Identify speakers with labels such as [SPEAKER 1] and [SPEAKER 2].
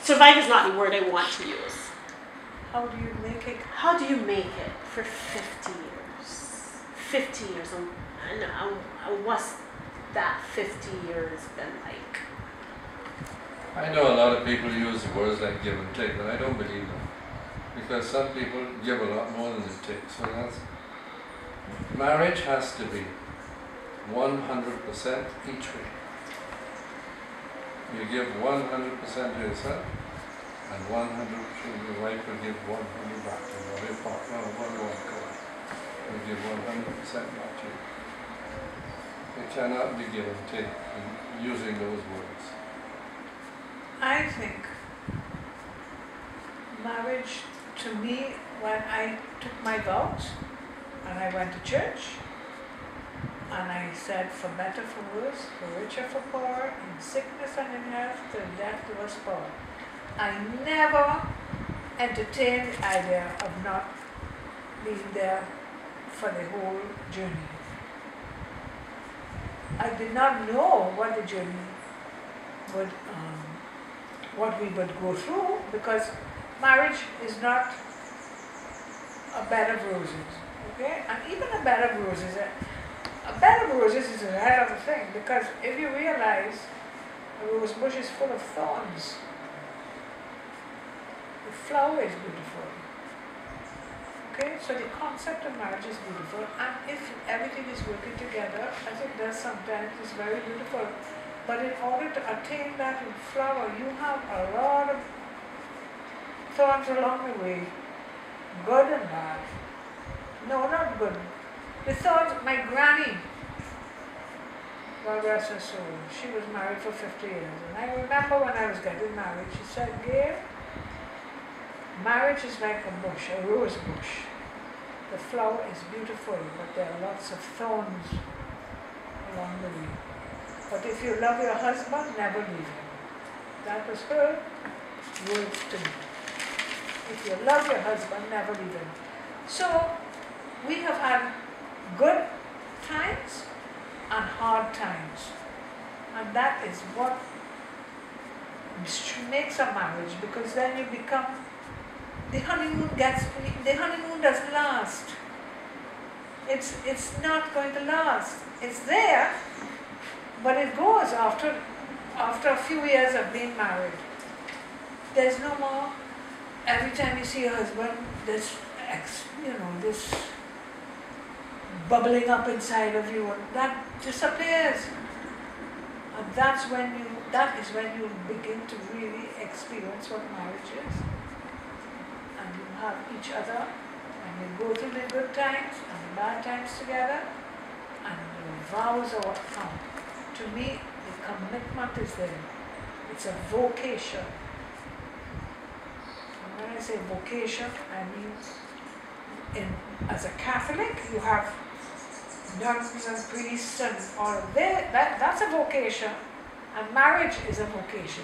[SPEAKER 1] survive is not the word I want to use.
[SPEAKER 2] How do you make it?
[SPEAKER 1] How do you make it for 50 years? 50 years, and what's that 50 years been like?
[SPEAKER 3] I know a lot of people use the words like give and take, but I don't believe them. Because some people give a lot more than they take. So marriage has to be 100% each way. You give 100% to yourself, and 100% your wife will give 100 back to you, or your partner, or whatever you want to call it. Will give 100% back to you. It cannot be give and take in using those words.
[SPEAKER 2] I think marriage, to me, when I took my vows and I went to church and I said, for better, for worse, for richer, for poorer, in sickness and in health, till death do us part. I never entertained the idea of not being there for the whole journey. I did not know what the journey would, what we would go through, because marriage is not a bed of roses, okay? And even a bed of roses is a hell of a thing, because if you realize a rose bush is full of thorns, the flower is beautiful, okay? So the concept of marriage is beautiful, and if everything is working together, as it does sometimes, it's very beautiful. But in order to attain that in flower, you have a lot of thorns along the way, good and bad. No, not good. The thorns, my granny, God rest her soul, she was married for 50 years. And I remember when I was getting married, she said, Gail, marriage is like a bush, a rose bush. The flower is beautiful, but there are lots of thorns along the way. But if you love your husband, never leave him. That was her words to me. If you love your husband, never leave him. So, we have had good times and hard times. And that is what makes a marriage, because then you become, the honeymoon doesn't last. It's not going to last. It's there, but it goes after a few years of being married. There's no more, every time you see your husband, this bubbling up inside of you, and that disappears. And that is when you begin to really experience what marriage is. And you have each other, and you go through the good times and the bad times together, and the vows are what count. To me, the commitment is there. It's a vocation. And when I say vocation, I mean, as a Catholic, you have nuns and priests and all of that. That's a vocation. And marriage is a vocation.